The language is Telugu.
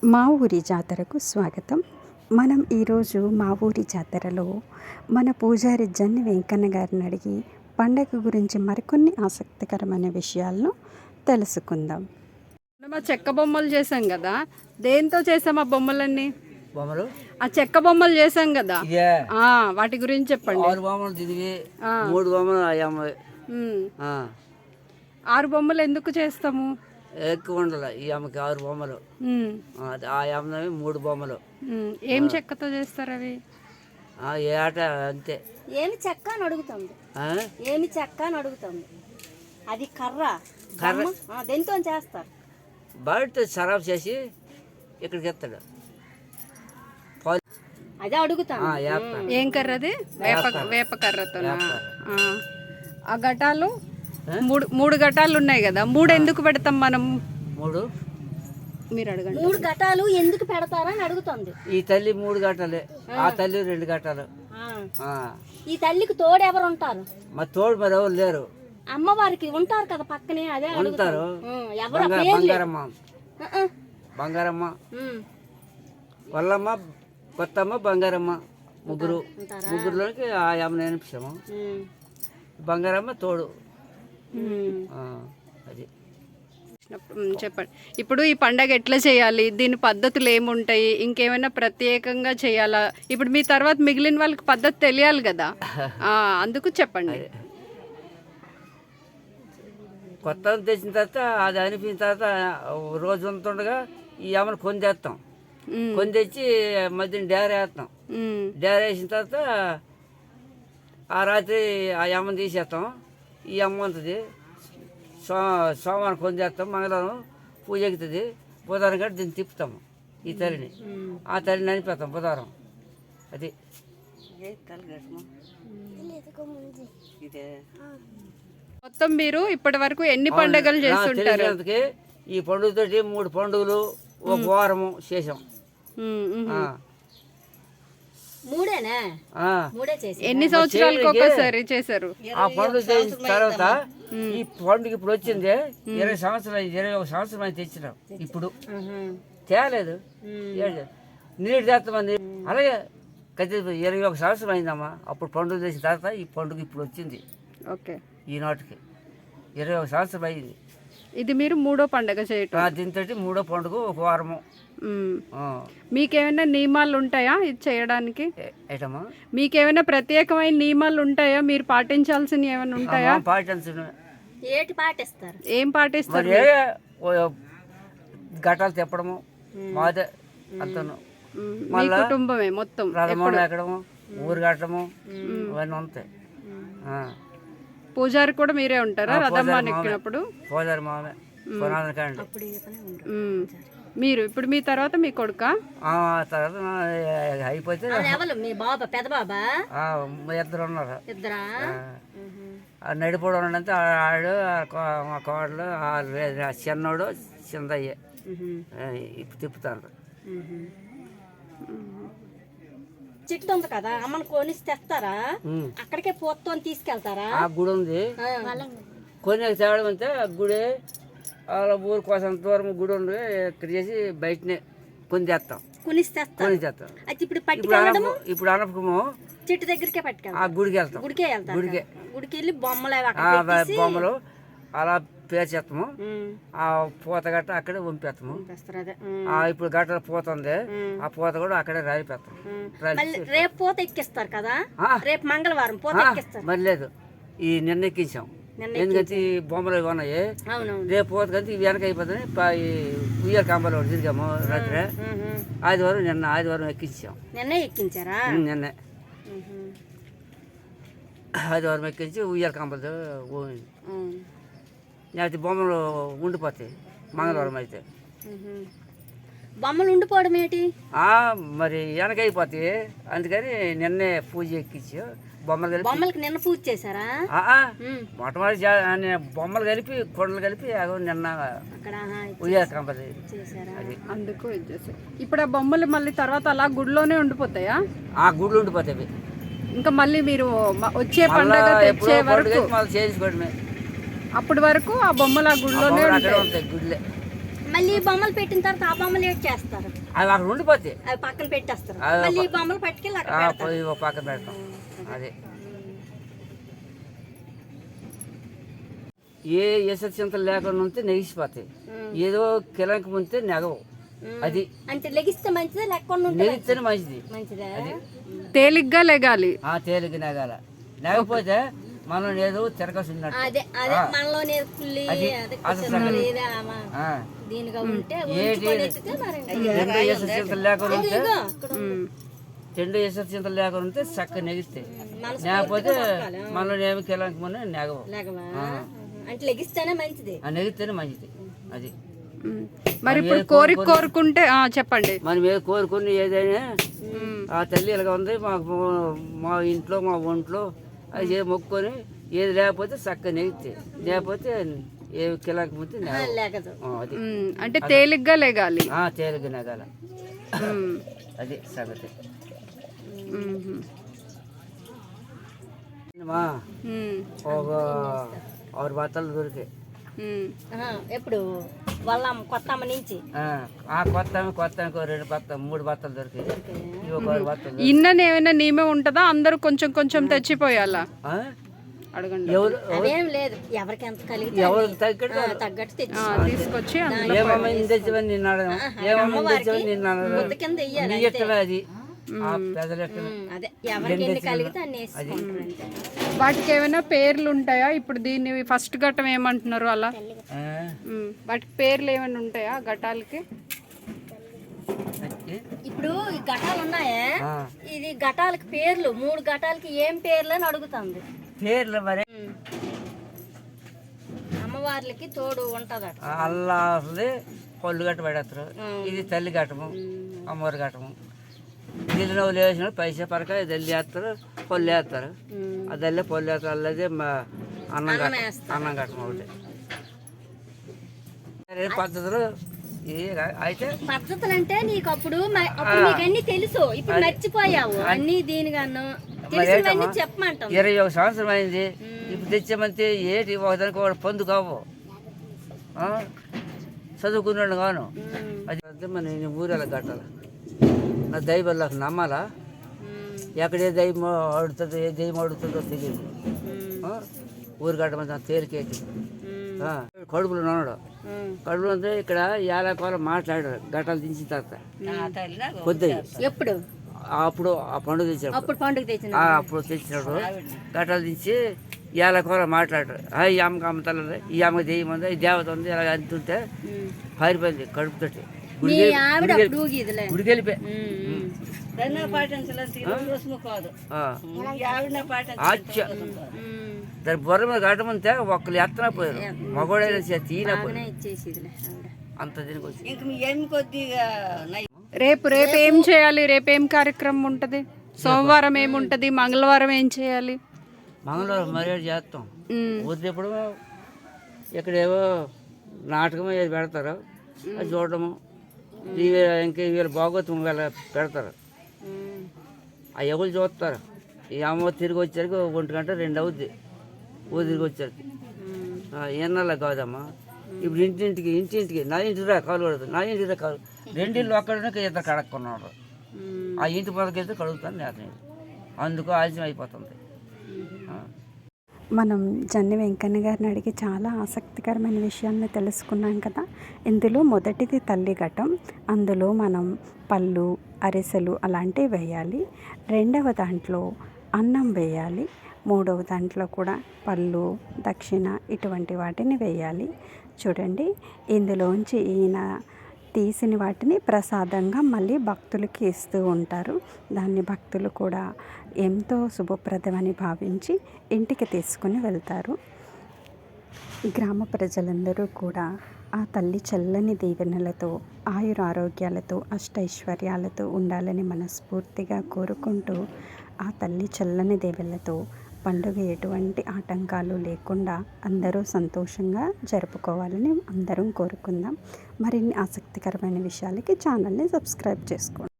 మా ఊరి జాతరకు స్వాగతం. మనం ఈరోజు మా ఊరి జాతరలో మన పూజారి జన్ని వెంకన్న గారిని అడిగి పండగ గురించి మరికొన్ని ఆసక్తికరమైన విషయాలను తెలుసుకుందాం. మనం ఆ చెక్క బొమ్మలు చేసాం కదా, దేంతో చేసాం ఆ బొమ్మలన్నీ? బొమ్మలు ఆ చెక్క బొమ్మలు చేసాం కదా, ఇదే వాటి గురించి చెప్పండి. 6 బొమ్మలు తిరిగి 3 బొమ్మలు అయ్యాము. ఉమ్. 6 బొమ్మలు ఎందుకు చేస్తాము? ఎక్కువ ఉండాలి ఈ అమ్మకి 6 బొమ్మలు. ఆ అమ్మవి 3 బొమ్మలు. ఏం చెక్కతో చేస్తారు అవి? ఏ ఆట అంతే. ఏమి చెక్క అని అడుగుతుంది, ఏమి చెక్క అని అడుగుతుంది. అది కర్ర దేంతో చేస్తారు? బయట సరాఫ్ చేసి ఇక్కడికి ఎత్తాడు. అదే అడుగుతాను. ఏం కర్ర అది? వేప కర్రతో. ఆ ఘటాలు మూడు ఘటాలు ఉన్నాయి కదా, 3 ఎందుకు పెడతాం మనం? 3 మీరు అడగండి. 3 ఘటాలు ఎందుకు పెడతారని అడుగుతుంది. ఈ తల్లి 3 ఘటాలే, ఆ తల్లి 2 ఘటాలు. ఈ తల్లికి తోడు ఎవరు ఉంటారు? మరి తోడు మరి ఎవరు లేరు. అమ్మవారికి ఉంటారు కదా పక్కనే, అదే ఉంటారు. బంగారమ్మ, బంగారమ్మ, వల్లమ్మ, కొత్తమ్మ, బంగారమ్మ, ముగ్గురులోకి ఆ అమ్మని అనిపిస్తాము. బంగారమ్మ తోడు. అది చెప్పండి. ఇప్పుడు ఈ పండగ ఎట్లా చేయాలి, దీని పద్ధతులు ఏముంటాయి, ఇంకేమైనా ప్రత్యేకంగా చేయాలా? ఇప్పుడు మీ తర్వాత మిగిలిన వాళ్ళకి పద్ధతి తెలియాలి కదా, అందుకు చెప్పండి. కొత్త తెచ్చిన తర్వాత అది అనిపించిన తర్వాత రోజు ఉంటుండగా ఈ అమ్మను కొని తెస్తాం. కొని తెచ్చి మధ్యన డేర వేస్తాం. డేర వేసిన తర్వాత ఆ రాత్రి ఆ అమ్మని తీసేస్తాం. ఈ అమ్మ ఉంటుంది. సోమవారం కొని చేస్తాం, మంగళవారం పూజ ఎక్కుతుంది, బుధవారం గట్టి దీన్ని తిప్పుతాము ఈ తల్లిని. ఆ తల్లిని అనిపిస్తాం బుధవారం. అది మొత్తం మీరు ఇప్పటి వరకు ఎన్ని పండుగలు చేస్తుంటారు? ఈ పండుగతోటి 3 పండుగలు ఒక వారము చేసాం. ఎన్ని సంవత్సరాలకు ఒకసారి చేశారు? ఆ పండుగ చేసిన తర్వాత ఈ పండుగ ఇప్పుడు వచ్చింది 21 సంవత్సరం అని తెచ్చినాం. ఇప్పుడు తేలేదు, నీళ్ళు చేస్తామని అలాగే ఖచ్చితంగా 21 సంవత్సరం అయిందమ్మా. అప్పుడు పండుగ చేసిన తర్వాత ఈ పండుగ ఇప్పుడు వచ్చింది. ఓకే, ఈనాటికి 21 సంవత్సరం అయింది. ఇది మీరు 3వ పండుగ చేయటం. దీంతో 3వ పండుగ ఒక వారము. మీకేమైనా నియమాలు ఉంటాయా ఇది చేయడానికి? ఏటమ్మా, మీకేమైనా ప్రత్యేకమైన నియమాలు ఉంటాయా, మీరు పాటించాల్సినవి ఏమైనా ఉంటాయా? పాటిస్తారు. ఏం పాటిస్తారు? ఘటాలు తెప్పడము మాదే అంతను. మీ కుటుంబమే మొత్తం రథమంలో ఎక్కడము, ఊరు కట్టడము ఇవన్నీ ఉంటాయి. పూజారి కూడా మీరే ఉంటారా రథమ్మాన్ని ఎక్కినప్పుడు? పూజారి మామే పునాదకండి. మీరు ఇప్పుడు మీ తర్వాత మీ కొడుక తర్వాత అయిపోతే మీ బాబా పెద్ద బాబా 2 ఉన్నారు. నడిపోవడం ఉన్నంత ఆడు మా కోడలు చిన్నోడు చిన్నయ్యే ఇప్పుడు తిప్పుతారు. చెట్టు ఉంది కదా, అమ్మను కొనిసి తెస్తారా? అక్కడికే పోతో తీసుకెళ్తారా? ఆ గుడి ఉంది, కొని తేవడం అంతే. ఆ గుడి వాళ్ళ ఊరు కోసం దూరం గుడి ఉండి ఇక్కడ చేసి బయటనే కొని తెస్తాం. ఇప్పుడు అనపకము చెట్టు దగ్గరికే పట్టుకెళ్తాం. ఆ గుడికి వెళ్తాం. గుడికి వెళ్ళి బొమ్మలు అలా పేర్చేస్తాము. ఆ పూత గట్ట అక్కడే వంపేస్తాము. ఇప్పుడు గట్ట పూత ఉంది, ఆ పూత కూడా అక్కడే రాయిపోతాం. రేపు పూత ఎక్కిస్తారు కదా, రేపు మంగళవారం పూత ఎక్కిస్తారు. మరి లేదు, ఈ నిన్న ఎక్కించాం. ఎందుకంటే ఈ బొమ్మలు ఇవి ఉన్నాయి. రేపు పోత కంటే ఇవి వెనక అయిపోతుంది. ఉయ్యాల కాంబాలో తిరిగాము రాత్రి. ఆదివారం ఎక్కించాం. నిన్నే ఆదివారం ఎక్కించి ఉయ్యాల కాంబాలతో లేకపోతే బొమ్మలు ఉండిపోతాయి మంగళవారం అయితే. బొమ్మలు ఉండిపోవడం ఏంటి? మరి వెనక అయిపోతాయి, అందుకని నిన్నే పూజ ఎక్కించి బొమ్మలకి నిన్న పూజ చేశారా? మొట్టమొదటి బొమ్మలు కలిపి కొండలు కలిపి నిన్న ఉయ్యాల కాంబాలు అందుకు. ఇప్పుడు ఆ బొమ్మలు మళ్ళీ తర్వాత అలా గుడిలోనే ఉండిపోతాయా? ఆ గుడిలో ఉండిపోతాయి. ఇంకా మళ్ళీ మీరు వచ్చే పండుగ తెచ్చే వరకు చేసుకోవడమే. అప్పటి వరకు ఆ బొమ్మలు ఆ గుడిలోనే ఉంటాయి. గుడిలే మళ్ళీ ఈ బొమ్మలు పెట్టిన తర్వాత ఆ బొమ్మలు ఏడ్ చేస్తారు, అవి అక్కడ ఉండిపోతాయి. అవి పక్కన పెట్టేస్తారు, అవి మళ్ళీ ఈ బొమ్మలు పట్టుకెళ్ళి అక్కడ పెడతారు. పోయి ఒక పక్కన పెడతాం. అదే ఏ ఎసచింతలు లేకుండా ఉంటే నెగిసిపోతాయి, ఏదో కిలంకి ఉంటే నెగవు. అది అంటే లెగిస్తే మంచిదా లేకుండా ఉంటే నెగిస్తేనే మంచిది. మంచిదా? తేలిగ్గా లెగాలి. తేలిక నెగాల, నెగపోతే మనం ఏదో తిరగసి ఉన్నట్టు. అదే అదే మనలోనే కుళ్ళి అదే కూర్చున్నారు, ఏదో దీనిగా ఉంటే రెండు ఎసచింతలు లేకుండా ఉంటే రెండు ఎసచింతలు లేకుండా ఉంటే చక్కగా నెగిస్తాయి. లేకపోతే మనలో ఏమి కిలంకి మన నెగవు. అంటే లెగిస్తేనే మంచిది, నెగిస్తేనే మంచిది. అది మరి ఇప్పుడు కోరుకుంటే చెప్పండి. మనం ఏదో కోరుకుని ఏదైనా ఆ తల్లి ఇలాగ ఉంది మాకు, మా ఇంట్లో మా ఒంట్లో అది ఏ మొక్కుకొని ఏది లేకపోతే చక్కగా నెగితే, లేకపోతే ఏ కిలాకి ముందు లేకదు. అది అంటే తేలిగ్గా లెగాలి. తేలిగ్గా నెగాల. అది సంగతి. ఒక 6 బత్తలు దొరికాయి. ఎప్పుడు వాళ్ళ కొత్త అమ్మ నుంచి కొత్త 2 బత్తలు 3 బత్తలు దొరికాయి. ఇన్నని ఏమైనా నియమే ఉంటుందా? అందరూ కొంచెం కొంచెం తెచ్చిపోయాలా? అడగండి. అదేం లేదు, ఎవరికి ఎంత కలిగితే ఎవరికి తగ్గట్టు తీసుకొచ్చి ఏమేమి తెచ్చివని నిన్న కింద వెయ్యాలి. అది అదే ఎవరికి ఎన్ని కలిగితే అన్ని వేసుకుంటారు. వాటికి ఏమైనా పేర్లు ఉంటాయా? ఇప్పుడు దీన్ని ఫస్ట్ ఘట్టం ఏమంటున్నారు అలా? వాటికి పేర్లు ఏమైనా ఉంటాయా ఘటాలకి? ఇప్పుడు ఈ ఘటాలు ఉన్నాయా, ఇది ఘటాలకి పేర్లు 3 ఘటాలకి ఏం పేర్లు అని అడుగుతుంది. పేర్లు మరి అమ్మవార్లకి తోడు ఉంటదట. అల్లా పళ్ళు గట్ట పెడతారు. ఇది తల్లి ఘట్టము, అమ్మవారి ఘట్టము. గిల్లి నవ్వులు వేసిన పైసా పరక దల్లి వేస్తారు, పళ్ళు వేస్తారు. ఆ దల్లి పళ్ళు వేస్తారు. అల్లదే అన్నం ఘట్టం ఒకటి. పద్ధతులు అయితే పద్ధతులు అంటే నీకు అప్పుడు నీకు అన్ని తెలుసు, ఇప్పుడు మర్చిపోయావు అన్ని. దీనిగాను తెలిసినవన్నీ చెప్పమంటాం. 21 సంవత్సరం అయింది. ఇప్పుడు తెచ్చామంటే ఏంటి ఒకదానికి ఒక పొందు కావు, చదువుకున్నాడు కాను. అది మన ఊరేలా కట్టాలి. నా దైవాళ్ళకి నమ్మాలా? ఎక్కడే దైవం అడుగుతుందో ఏ దైవం అడుగుతుందో తెలియదు. ఊరు కట్టమని తేలికేది. కడుపులో ఉన్నాడు. కడుపులో ఉంటే ఇక్కడ ఏలాకోల మాట్లాడారు గట్టాలు దించిన తర్వాత కొద్దిగా. ఎప్పుడు? అప్పుడు ఆ పండుగ తెచ్చినప్పుడు, అప్పుడు తెచ్చినప్పుడు గట్టాలు దించి ఏలాకోల మాట్లాడారు. ఈ అమ్మకి అమ్మతల, ఈ అమ్మకి దెయ్యం ఉంది, ఈ దేవత ఉంది, ఇలా అంటుంటే పారిపోయింది కడుపుతోటి. గుడికి వెళ్ళిపోయి దాని బొర్ర మీద కట్టమంటే ఒక్కరు ఎత్తన పోయారు, మగోడైనా తీన అంత దీనికి వచ్చి. రేపు ఏం చేయాలి? రేపు ఏం కార్యక్రమం ఉంటుంది? సోమవారం ఏముంటది? మంగళవారం ఏం చేయాలి? మంగళవారం మర్యాద చేస్తాం. ఊరిప్పుడు ఇక్కడేవో నాటకం ఏది పెడతారు, అది చూడటము. ఇంకా వీళ్ళు భాగవతం వీళ్ళ పెడతారు, ఆ ఎవరు చూస్తారు. ఈ అమ్మ తిరిగి వచ్చరికి 1 గంట 2 అవుద్ది. తిరిగి వచ్చరికి ఎన్నెల కాదమ్మా. ఇప్పుడు ఇంటింటికి నా ఇంటి రా కాలు కడుతుంది, నా ఇంటి రా కాలు. 2 ఇళ్ళు ఒక్కడనే ఇద్దరు కడక్కున్నారు. ఆ ఇంటి పొదకెళ్తే కడుగుతాను నేను. అందుకు ఆలస్యం అయిపోతుంది. మనం జన్ని వెంకన్న గారిని అడిగి చాలా ఆసక్తికరమైన విషయాలను తెలుసుకున్నాం కదా. ఇందులో మొదటిది తల్లి ఘట్టం. అందులో మనం పళ్ళు, అరిసెలు అలాంటివి వేయాలి. 2వ దాంట్లో అన్నం వేయాలి. 3వ దాంట్లో కూడా పళ్ళు, దక్షిణ ఇటువంటి వాటిని వేయాలి. చూడండి, ఇందులోంచి ఈయన తీసిన వాటిని ప్రసాదంగా మళ్ళీ భక్తులకి ఇస్తూ ఉంటారు. దాన్ని భక్తులు కూడా ఎంతో శుభప్రదమని భావించి ఇంటికి తీసుకుని వెళ్తారు. గ్రామ ప్రజలందరూ కూడా ఆ తల్లి చల్లని దీవెనలతో, ఆయురారోగ్యాలతో, అష్టైశ్వర్యాలతో ఉండాలని మనస్ఫూర్తిగా కోరుకుంటూ, ఆ తల్లి చల్లని దీవెనలతో పండుగ ఎటువంటి ఆటంకాలు లేకుండా అందరూ సంతోషంగా జరుపుకోవాలని అందరం కోరుకుందాం. మరిన్ని ఆసక్తికరమైన విషయాలకి ఛానల్ని సబ్స్క్రైబ్ చేసుకోండి.